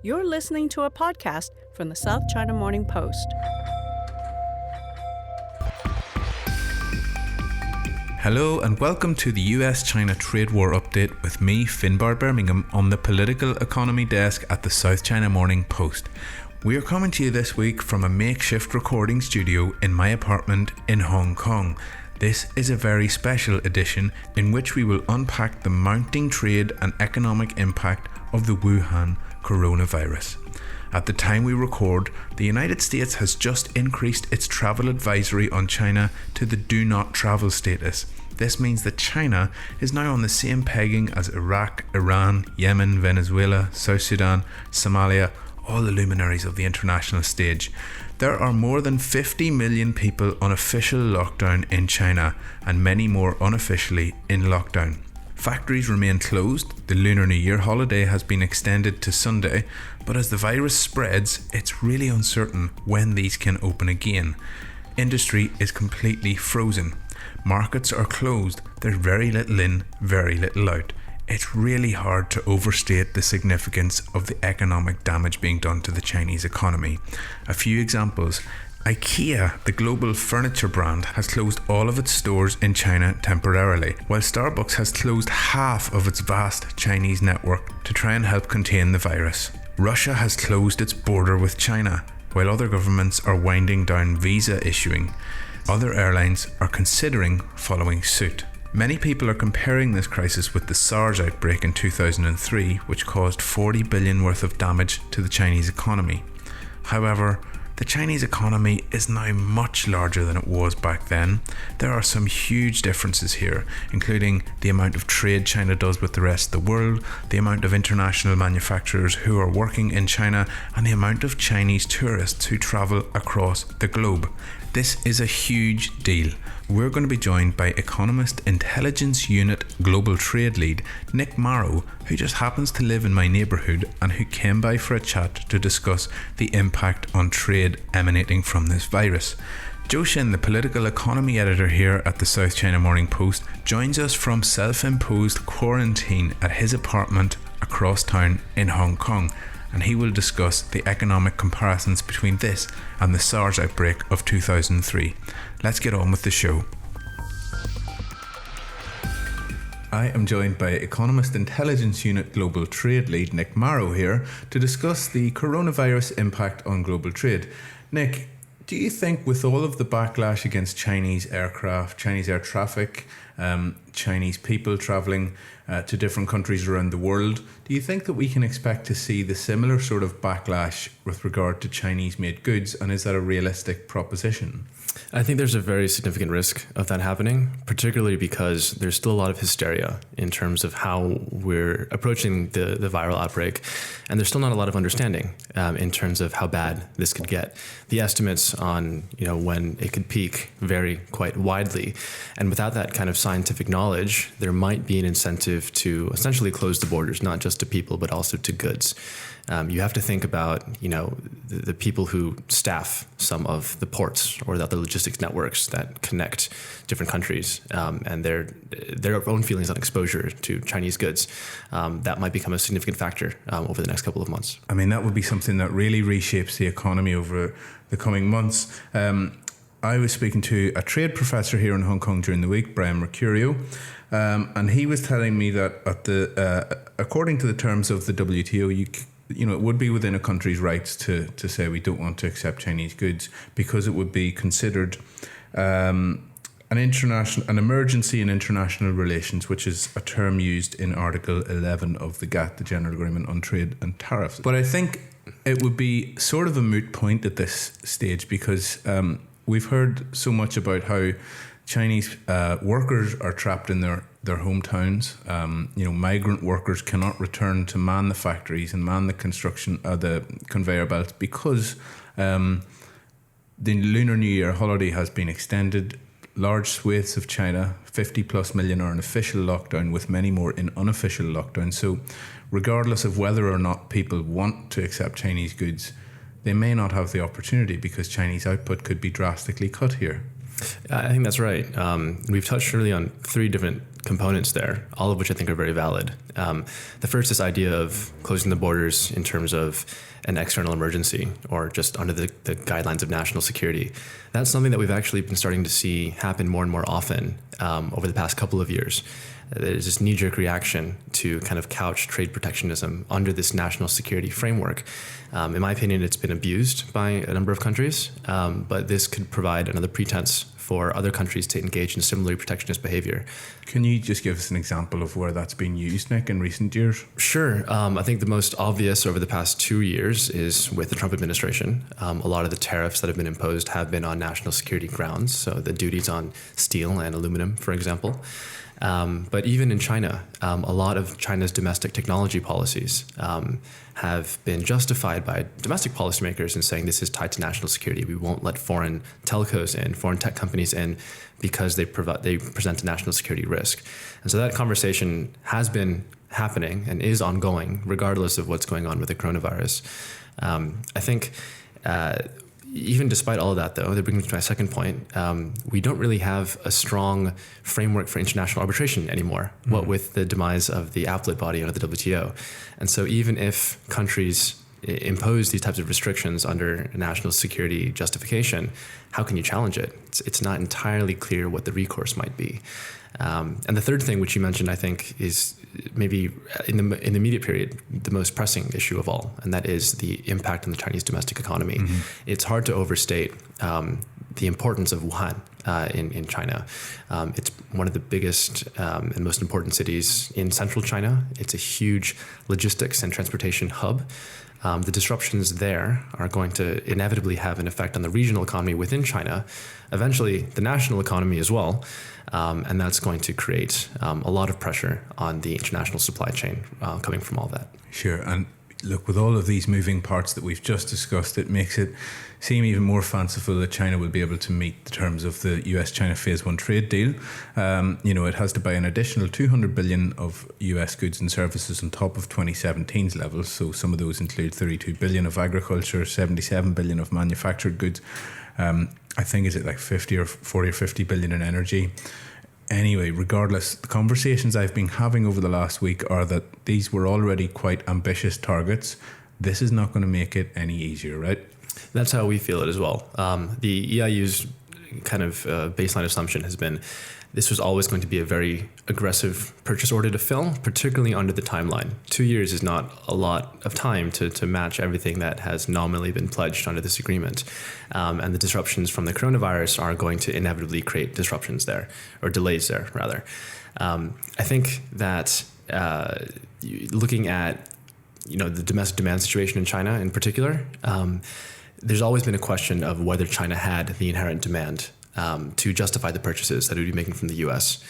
You're listening to a podcast from the South China Morning Post. Hello and welcome to the US-China trade war update with me, Finbarr Bermingham, on the political economy desk at the South China Morning Post. We are coming to you this week from a makeshift recording studio in my apartment in Hong Kong. This is a very special edition in which we will unpack the mounting trade and economic impact of the Wuhan coronavirus. At the time we record, the United States has just increased its travel advisory on China to the do not travel status. This means that China is now on the same pegging as Iraq, Iran, Yemen, Venezuela, South Sudan, Somalia, all the luminaries of the international stage. There are more than 50 million people on official lockdown in China and many more unofficially in lockdown. Factories remain closed, the Lunar New Year holiday has been extended to Sunday, but as the virus spreads, it's really uncertain when these can open again. Industry is completely frozen. Markets are closed, there's very little in, very little out. It's really hard to overstate the significance of the economic damage being done to the Chinese economy. A few examples. IKEA, the global furniture brand, has closed all of its stores in China temporarily, while Starbucks has closed half of its vast Chinese network to try and help contain the virus. Russia has closed its border with China, while other governments are winding down visa issuing. Other airlines are considering following suit. Many people are comparing this crisis with the SARS outbreak in 2003, which caused 40 billion worth of damage to the Chinese economy. However, the Chinese economy is now much larger than it was back then. There are some huge differences here, including the amount of trade China does with the rest of the world, the amount of international manufacturers who are working in China, and the amount of Chinese tourists who travel across the globe. This is a huge deal. We're going to be joined by Economist Intelligence Unit Global Trade Lead Nick Marro, who just happens to live in my neighbourhood and who came by for a chat to discuss the impact on trade emanating from this virus. Zhou, the political economy editor here at the South China Morning Post, joins us from self-imposed quarantine at his apartment across town in Hong Kong, and he will discuss the economic comparisons between this and the SARS outbreak of 2003. Let's get on with the show. I am joined by Economist Intelligence Unit Global Trade Lead Nick Marro here to discuss the coronavirus impact on global trade. Nick, do you think with all of the backlash against Chinese aircraft, Chinese air traffic, Chinese people travelling to different countries around the world, do you think that we can expect to see the similar sort of backlash with regard to Chinese-made goods, and is that a realistic proposition? I think there's a very significant risk of that happening, particularly because there's still a lot of hysteria in terms of how we're approaching the viral outbreak, and there's still not a lot of understanding in terms of how bad this could get. The estimates on when it could peak vary quite widely, and without that kind of scientific knowledge, there might be an incentive to essentially close the borders, not just to people but also to goods. You have to think about the people who staff some of the ports or the other logistics networks that connect different countries, and their own feelings on exposure to Chinese goods. That might become a significant factor over the next couple of months. I mean, that would be something that really reshapes the economy over the coming months. I was speaking to a trade professor here in Hong Kong during the week, Brian Mercurio, and he was telling me that according to the terms of the WTO, it would be within a country's rights to say we don't want to accept Chinese goods because it would be considered an emergency in international relations, which is a term used in Article 11 of the GATT, the General Agreement on Trade and Tariffs. But I think it would be sort of a moot point at this stage because we've heard so much about how Chinese workers are trapped in their hometowns. Migrant workers cannot return to man the factories and man the construction, the conveyor belts because the Lunar New Year holiday has been extended. Large swathes of China, 50 plus million, are in official lockdown with many more in unofficial lockdown. So regardless of whether or not people want to accept Chinese goods, they may not have the opportunity because Chinese output could be drastically cut here. I think that's right. We've touched really on three different components there, all of which I think are very valid. The first is this idea of closing the borders in terms of an external emergency or just under the guidelines of national security. That's something that we've actually been starting to see happen more and more often over the past couple of years. There's this knee-jerk reaction to kind of couch trade protectionism under this national security framework. In my opinion, it's been abused by a number of countries, but this could provide another pretense for other countries to engage in similarly protectionist behavior. Can you just give us an example of where that's been used, Nick, in recent years? Sure. I think the most obvious over the past 2 years is with the Trump administration. A lot of the tariffs that have been imposed have been on national security grounds, so the duties on steel and aluminum, for example. But even in China, a lot of China's domestic technology policies have been justified by domestic policymakers in saying this is tied to national security. We won't let foreign telcos in, foreign tech companies in, because they present a national security risk. And so that conversation has been happening and is ongoing, regardless of what's going on with the coronavirus. I think even despite all of that, though, that brings me to my second point. We don't really have a strong framework for international arbitration anymore, what with the demise of the appellate body under the WTO. And so even if countries impose these types of restrictions under national security justification, how can you challenge it? It's not entirely clear what the recourse might be. And the third thing, which you mentioned, I think, is maybe in the immediate period, the most pressing issue of all, and that is the impact on the Chinese domestic economy. It's hard to overstate the importance of Wuhan in China. It's one of the biggest and most important cities in central China. It's a huge logistics and transportation hub. The disruptions there are going to inevitably have an effect on the regional economy within China, eventually the national economy as well, and that's going to create a lot of pressure on the international supply chain coming from all that. Sure, and look, with all of these moving parts that we've just discussed, it makes it seem even more fanciful that China will be able to meet the terms of the US-China Phase 1 trade deal. It has to buy an additional 200 billion of US goods and services on top of 2017's levels. So some of those include 32 billion of agriculture, 77 billion of manufactured goods. I think is it like 40 or 50 billion in energy. Anyway, regardless, the conversations I've been having over the last week are that these were already quite ambitious targets. This is not going to make it any easier, right? That's how we feel it as well. The EIU's kind of baseline assumption has been this was always going to be a very aggressive purchase order to fill, particularly under the timeline. 2 years is not a lot of time to match everything that has nominally been pledged under this agreement. And the disruptions from the coronavirus are going to inevitably create disruptions there, or delays there, rather. I think that looking at the domestic demand situation in China in particular, there's always been a question of whether China had the inherent demand to justify the purchases that it would be making from the U.S.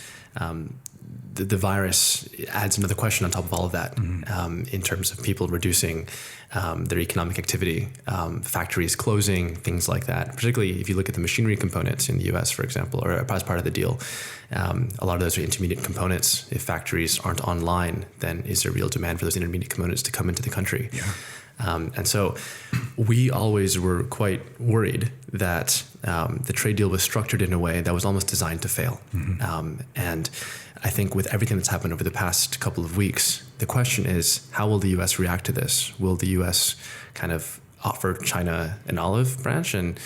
The virus adds another question on top of all of that in terms of people reducing their economic activity, factories closing, things like that. Particularly if you look at the machinery components in the U.S., for example, or as part of the deal, a lot of those are intermediate components. If factories aren't online, then is there real demand for those intermediate components to come into the country? Yeah. And so we always were quite worried that the trade deal was structured in a way that was almost designed to fail. And I think with everything that's happened over the past couple of weeks, the question is, how will the U.S. react to this? Will the U.S. kind of offer China an olive branch and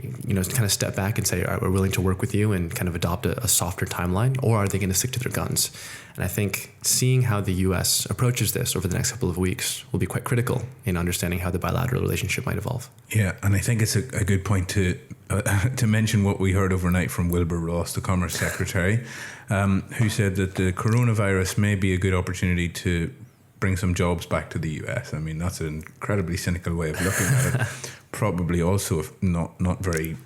kind of step back and say, all right, we're willing to work with you and kind of adopt a softer timeline, or are they going to stick to their guns? And I think seeing how the U.S. approaches this over the next couple of weeks will be quite critical in understanding how the bilateral relationship might evolve. Yeah, and I think it's a good point to mention what we heard overnight from Wilbur Ross, the Commerce Secretary, who said that the coronavirus may be a good opportunity to bring some jobs back to the US. I mean, that's an incredibly cynical way of looking at it. Probably also not very much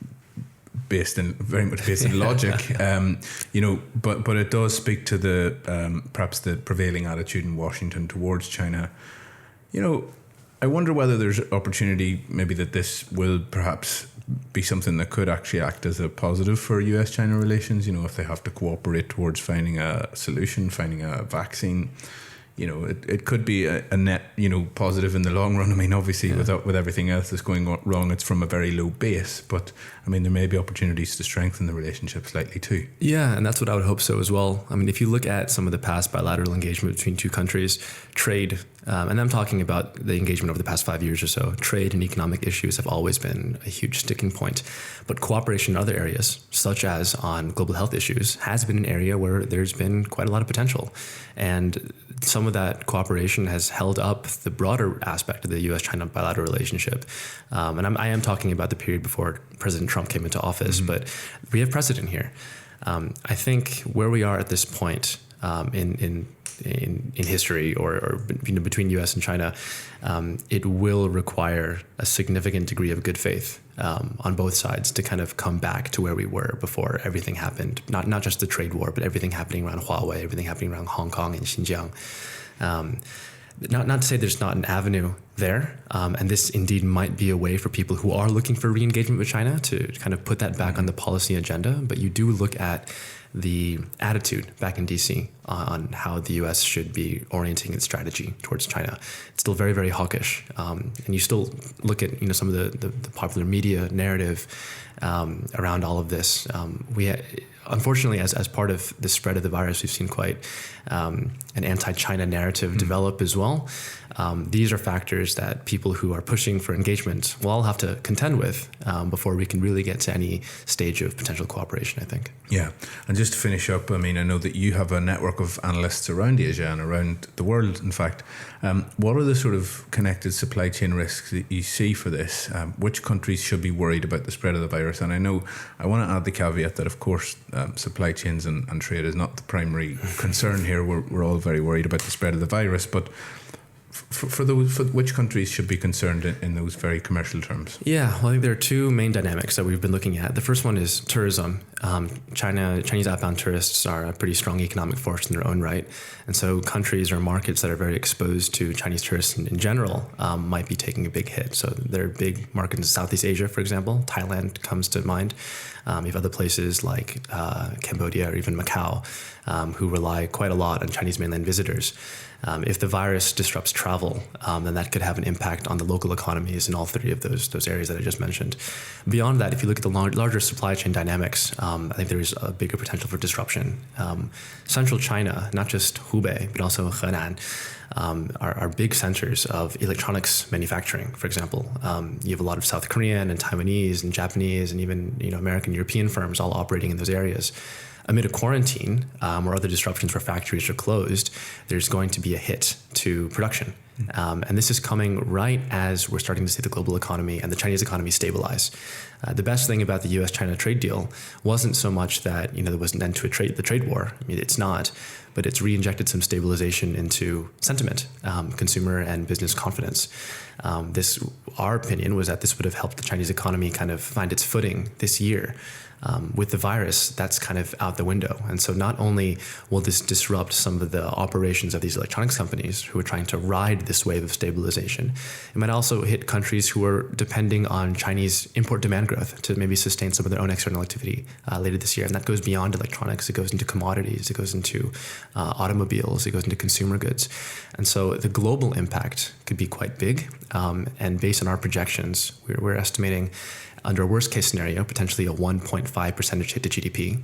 based in logic. But it does speak to the perhaps the prevailing attitude in Washington towards China. I wonder whether there's opportunity maybe that this will perhaps be something that could actually act as a positive for US-China relations, if they have to cooperate towards finding a solution, finding a vaccine. it could be a net, positive in the long run. I mean, obviously, with everything else that's going wrong, it's from a very low base. But I mean, there may be opportunities to strengthen the relationship slightly too. Yeah, and that's what I would hope so as well. I mean, if you look at some of the past bilateral engagement between two countries, trade, and I'm talking about the engagement over the past 5 years or so, trade and economic issues have always been a huge sticking point. But cooperation in other areas, such as on global health issues, has been an area where there's been quite a lot of potential. And some of that cooperation has held up the broader aspect of the U.S.-China bilateral relationship. And I am talking about the period before President Trump came into office, but we have precedent here. I think where we are at this point in history or between U.S. and China, it will require a significant degree of good faith on both sides to kind of come back to where we were before everything happened. Not just the trade war, but everything happening around Huawei, everything happening around Hong Kong and Xinjiang. Not to say there's not an avenue there, and this indeed might be a way for people who are looking for re-engagement with China to kind of put that back on the policy agenda. But you do look at the attitude back in DC on how the U.S. should be orienting its strategy towards China. It's still very, very hawkish, and you still look at some of the popular media narrative around all of this. Unfortunately, as part of the spread of the virus, we've seen quite an anti-China narrative develop as well. These are factors that people who are pushing for engagement will all have to contend with before we can really get to any stage of potential cooperation, I think. Yeah, and just to finish up, I mean, I know that you have a network of analysts around Asia and around the world, in fact. What are the sort of connected supply chain risks that you see for this? Which countries should be worried about the spread of the virus? And I want to add the caveat that, of course, supply chains and trade is not the primary concern here. We're all very worried about the spread of the virus, but for which countries should be concerned in those very commercial terms? Yeah, well, I think there are two main dynamics that we've been looking at. The first one is tourism. Chinese outbound tourists are a pretty strong economic force in their own right. And so countries or markets that are very exposed to Chinese tourists in general might be taking a big hit. So there are big markets in Southeast Asia, for example. Thailand comes to mind. You have other places like Cambodia or even Macau who rely quite a lot on Chinese mainland visitors. If the virus disrupts travel, then that could have an impact on the local economies in all three of those areas that I just mentioned. Beyond that, if you look at the larger supply chain dynamics, I think there is a bigger potential for disruption. Central China, not just Hubei, but also Henan, are big centers of electronics manufacturing, for example. You have a lot of South Korean and Taiwanese and Japanese and even American, European firms all operating in those areas. Amid a quarantine or other disruptions where factories are closed, there's going to be a hit to production. And this is coming right as we're starting to see the global economy and the Chinese economy stabilize. The best thing about the U.S.-China trade deal wasn't so much that there was an end to the trade war. I mean, it's not, but it's re-injected some stabilization into sentiment, consumer and business confidence. Our opinion was that this would have helped the Chinese economy kind of find its footing this year. With the virus, that's kind of out the window. And so not only will this disrupt some of the operations of these electronics companies who are trying to ride this wave of stabilization, it might also hit countries who are depending on Chinese import demand growth to maybe sustain some of their own external activity later this year. And that goes beyond electronics. It goes into commodities. It goes into automobiles. It goes into consumer goods. And so the global impact could be quite big. And based on our projections, we're estimating under a worst case scenario, potentially a 1.5% hit to GDP.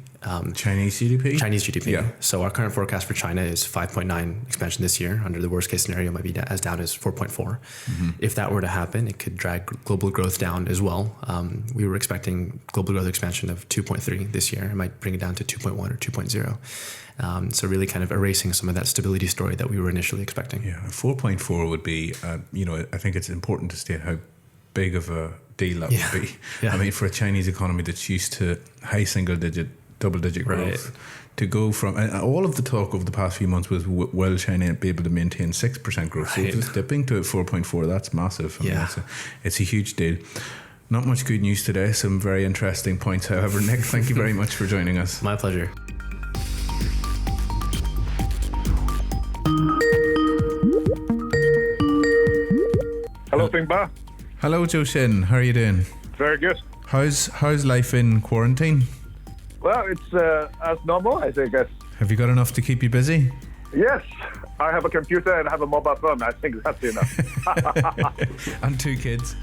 Chinese GDP? Chinese GDP. Yeah. So our current forecast for China is 5.9 expansion this year. Under the worst case scenario, it might be as down as 4.4. Mm-hmm. If that were to happen, it could drag global growth down as well. We were expecting global growth expansion of 2.3 this year. It might bring it down to 2.1 or 2.0. So really kind of erasing some of that stability story that we were initially expecting. Yeah, 4.4 would be, I think it's important to state how big of a deal that would be. Yeah. I mean, for a Chinese economy that's used to high single-digit, double-digit growth, to go from all of the talk over the past few months was will China be able to maintain 6% growth? So just dipping to 4.4, that's massive. I mean, it's a huge deal. Not much good news today. Some very interesting points, however. Nick, thank you very much for joining us. My pleasure. Hello, Finbarr. Hello, Zhou. How are you doing? Very good. How's life in quarantine? Well, it's as normal, I guess. Have you got enough to keep you busy? Yes, I have a computer and I have a mobile phone. I think that's enough. And 2 kids.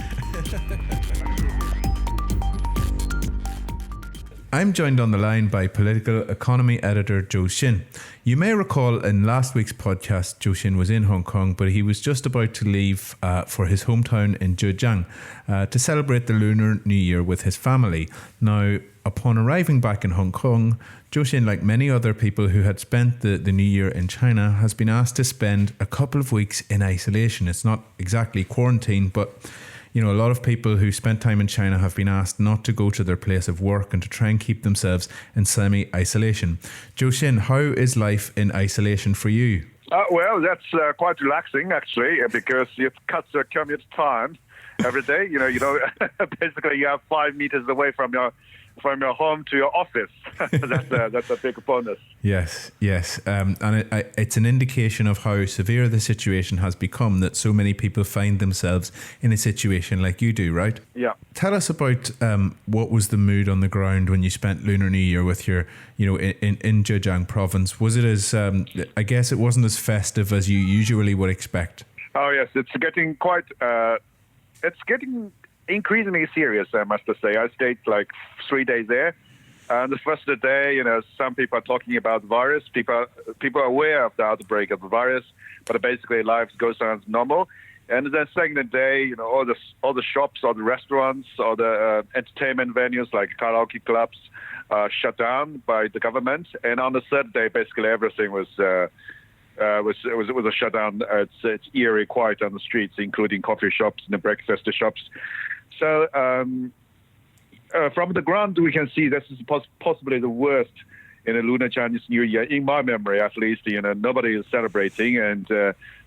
I'm joined on the line by political economy editor Zhou. You may recall in last week's podcast, Zhou was in Hong Kong, but he was just about to leave for his hometown in Zhejiang to celebrate the Lunar New Year with his family. Now, upon arriving back in Hong Kong, Zhou, like many other people who had spent the New Year in China, has been asked to spend a couple of weeks in isolation. It's not exactly quarantine, but a lot of people who spent time in China have been asked not to go to their place of work and to try and keep themselves in semi-isolation. Zhou, how is life in isolation for you? Well, that's quite relaxing, actually, because it cuts your commute time every day. Basically you have 5 meters away from your home to your office. That's a big bonus. Yes. And it's an indication of how severe the situation has become that so many people find themselves in a situation like you do, right? Yeah. Tell us about what was the mood on the ground when you spent Lunar New Year with your, in Zhejiang province. Was it as, I guess it wasn't as festive as you usually would expect? Oh, yes. It's getting increasingly serious, I must say. I stayed like 3 days there. And the first day, some people are talking about the virus. People are aware of the outbreak of the virus, but basically life goes on as normal. And the second day, all the shops, all the restaurants, all the entertainment venues like karaoke clubs shut down by the government. And on the third day, basically everything was a shutdown. It's eerie quiet on the streets, including coffee shops and the breakfast shops. So from the ground, we can see this is possibly the worst in a Lunar Chinese New Year, in my memory at least. Nobody is celebrating, and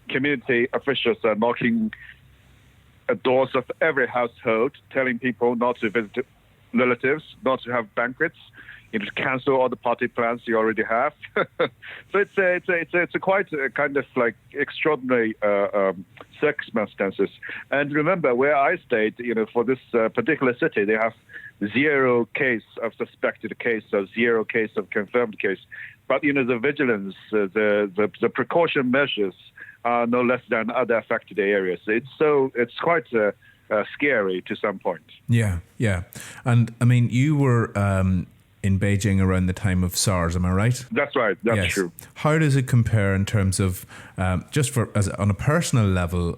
community officials are knocking at doors of every household, telling people not to visit relatives, not to have banquets, to cancel all the party plans you already have. So it's a quite kind of like extraordinary circumstances. And remember, where I stayed, for this particular city, they have 0 case of suspected case or 0 case of confirmed case. But the vigilance, the precaution measures are no less than other affected areas. It's quite scary to some point. Yeah. And I mean, you were in Beijing around the time of SARS, am I right? That's right. That's true. How does it compare in terms of, on a personal level,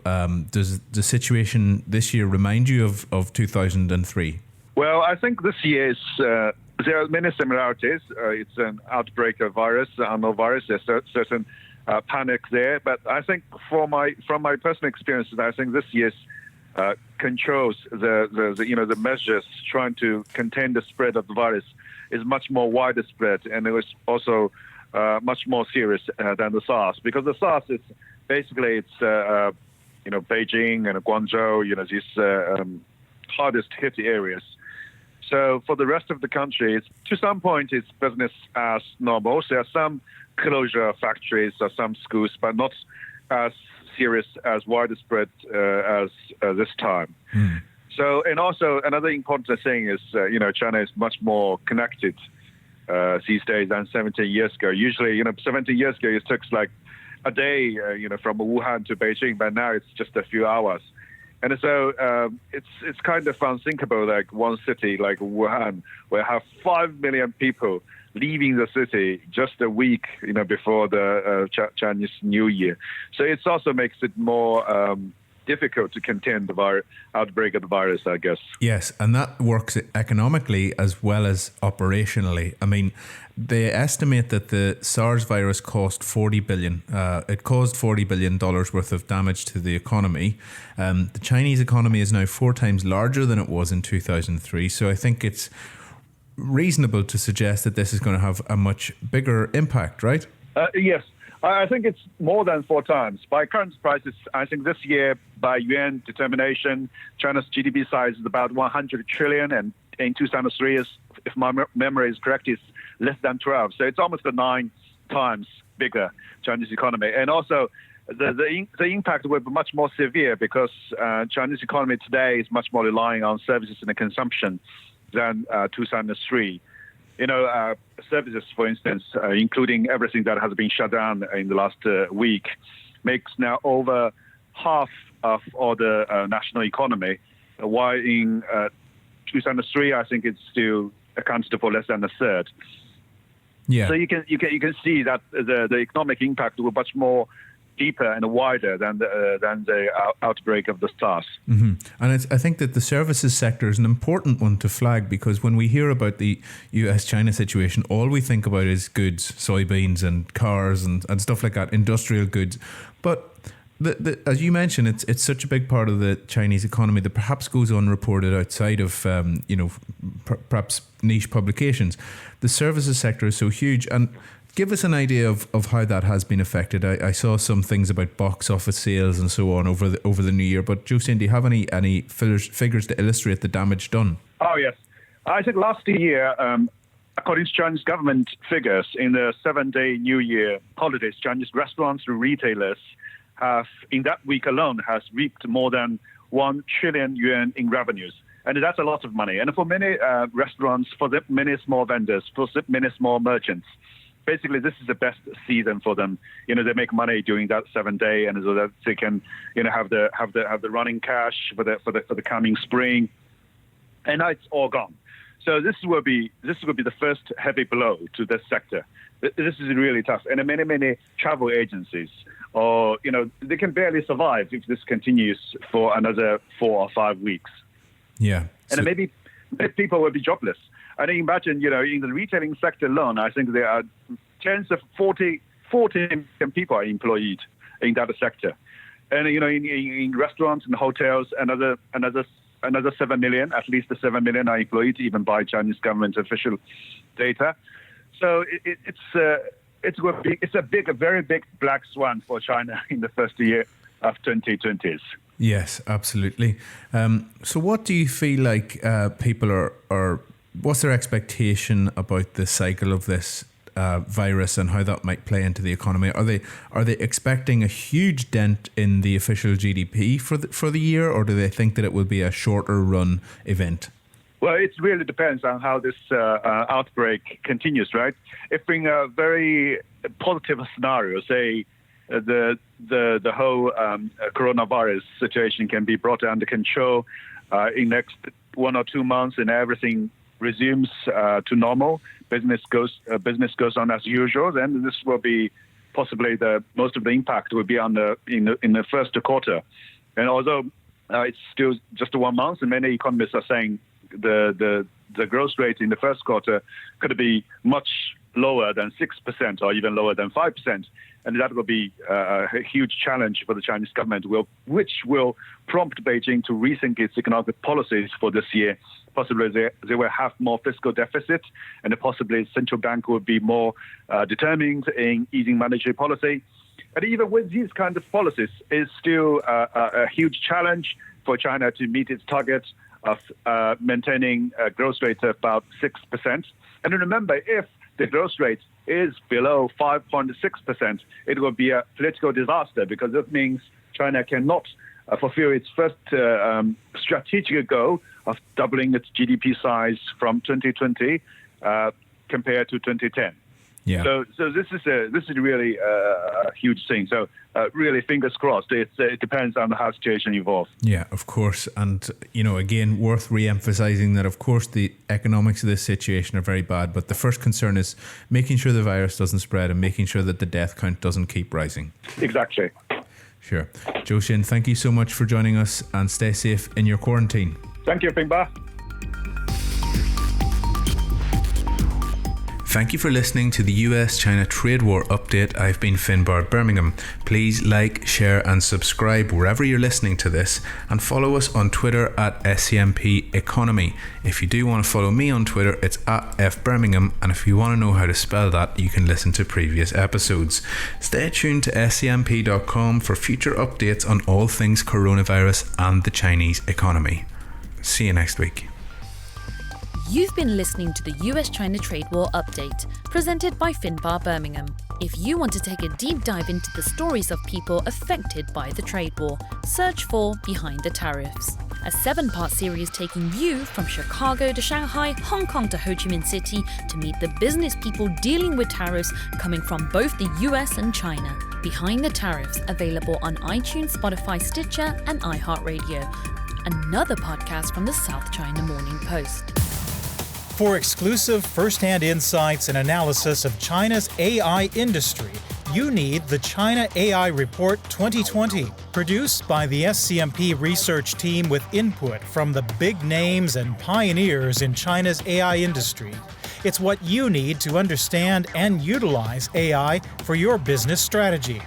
does the situation this year remind you of 2003? Well, I think this year is, there are many similarities. It's an outbreak of virus, unknown virus. There's certain panic there. But I think from my personal experiences, I think this year's controls the measures trying to contain the spread of the virus is much more widespread, and it was also much more serious than the SARS, because the SARS is basically Beijing and Guangzhou, these hardest hit areas. So for the rest of the country, to some point, it's business as normal. So there are some closure of factories or some schools, but not as serious as widespread as this time. So, and also another important thing is, China is much more connected these days than 70 years ago. Usually, 70 years ago, it took like a day, from Wuhan to Beijing, but now it's just a few hours. And so it's kind of unthinkable, like one city like Wuhan, where have 5 million people leaving the city just a week, before the Chinese New Year. So it also makes it more difficult to contain the outbreak of the virus, I guess. Yes, and that works economically as well as operationally. I mean, they estimate that the SARS virus cost $40 billion. It caused $40 billion worth of damage to the economy. The Chinese economy is now 4 times larger than it was in 2003. So I think it's reasonable to suggest that this is going to have a much bigger impact, right? Yes. I think it's more than 4 times. By current prices, I think this year, by yuan determination, China's GDP size is about 100 trillion, and in 2003, if my memory is correct, it's less than 12. So it's almost 9 times bigger Chinese economy. And also, the impact will be much more severe because Chinese economy today is much more relying on services and consumption than 2003. services, for instance, including everything that has been shut down in the last week, makes now over half of all the national economy, while in 2003, I think it's still accounted for less than a third. Yeah. So you can see that the economic impact will be much more deeper and wider than the outbreak of the SARS. Mm-hmm. And I think that the services sector is an important one to flag, because when we hear about the US-China situation, all we think about is goods, soybeans and cars and stuff like that, industrial goods. But as you mentioned, it's such a big part of the Chinese economy that perhaps goes unreported outside of perhaps niche publications. The services sector is so huge, and give us an idea of how that has been affected. I saw some things about box office sales and so on over the new year. But Zhou, do you have any figures to illustrate the damage done? Oh yes, I think last year, according to Chinese government figures, in the 7-day New Year holidays, Chinese restaurants and retailers have, in that week alone, has reaped more than 1 trillion yuan in revenues. And that's a lot of money. And for many restaurants, for the many small vendors, for many small merchants, basically this is the best season for them. They make money during that 7-day, and so that they can, have the running cash for the coming spring. And now it's all gone. So this will be the first heavy blow to this sector. This is really tough. And many travel agencies, they can barely survive if this continues for another 4 or 5 weeks. Yeah. And maybe people will be jobless. And imagine, in the retailing sector alone, I think there are tens of 40 million people are employed in that sector. And, in restaurants and hotels, another 7 million, at least 7 million are employed, even by Chinese government official data. So it's a very big black swan for China in the first year of 2020s. Yes, absolutely. So what do you feel like people are what's their expectation about the cycle of this virus and how that might play into the economy? Are they expecting a huge dent in the official GDP for the year, or do they think that it will be a shorter run event? Well, it really depends on how this outbreak continues, right? If in a very positive scenario, say the whole coronavirus situation can be brought under control in next 1 or 2 months, and everything resumes to normal, business goes on as usual, then this will be possibly most of the impact will be in the first quarter. And although it's still just 1 month, and many economists are saying the growth rate in the first quarter could be much lower than 6% or even lower than 5%. And that will be a huge challenge for the Chinese government, which will prompt Beijing to rethink its economic policies for this year. Possibly they will have more fiscal deficit, and possibly central bank will be more determined in easing monetary policy. And even with these kinds of policies, it's still a huge challenge for China to meet its target of maintaining a growth rate of about 6%. And remember, if the growth rate is below 5.6%, it will be a political disaster, because that means China cannot fulfill its first strategic goal of doubling its GDP size from 2020 compared to 2010. Yeah. So this is really a huge thing. So really, fingers crossed. It depends on how the situation evolves. Yeah, of course. And again, worth re-emphasizing that of course the economics of this situation are very bad, but the first concern is making sure the virus doesn't spread and making sure that the death count doesn't keep rising. Exactly. Sure. Zhou, thank you so much for joining us, and stay safe in your quarantine. Thank you, Finbarr. Thank you for listening to the US-China trade war update. I've been Finbarr Bermingham. Please like, share and subscribe wherever you're listening to this, and follow us on Twitter at SCMP Economy. If you do want to follow me on Twitter, it's at FBirmingham, and if you want to know how to spell that, you can listen to previous episodes. Stay tuned to scmp.com for future updates on all things coronavirus and the Chinese economy. See you next week. You've been listening to the US-China Trade War Update, presented by Finbarr Bermingham. If you want to take a deep dive into the stories of people affected by the trade war, search for Behind the Tariffs. a 7-part series taking you from Chicago to Shanghai, Hong Kong to Ho Chi Minh City to meet the business people dealing with tariffs coming from both the US and China. Behind the Tariffs, available on iTunes, Spotify, Stitcher, and iHeartRadio. Another podcast from the South China Morning Post. For exclusive first-hand insights and analysis of China's AI industry, you need the China AI Report 2020, produced by the SCMP research team with input from the big names and pioneers in China's AI industry. It's what you need to understand and utilize AI for your business strategy.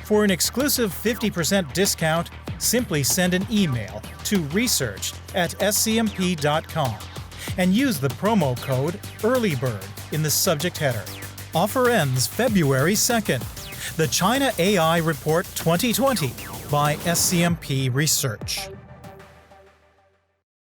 For an exclusive 50% discount, simply send an email to research@scmp.com and use the promo code EARLYBIRD in the subject header. Offer ends February 2nd. The China AI Report 2020 by SCMP Research.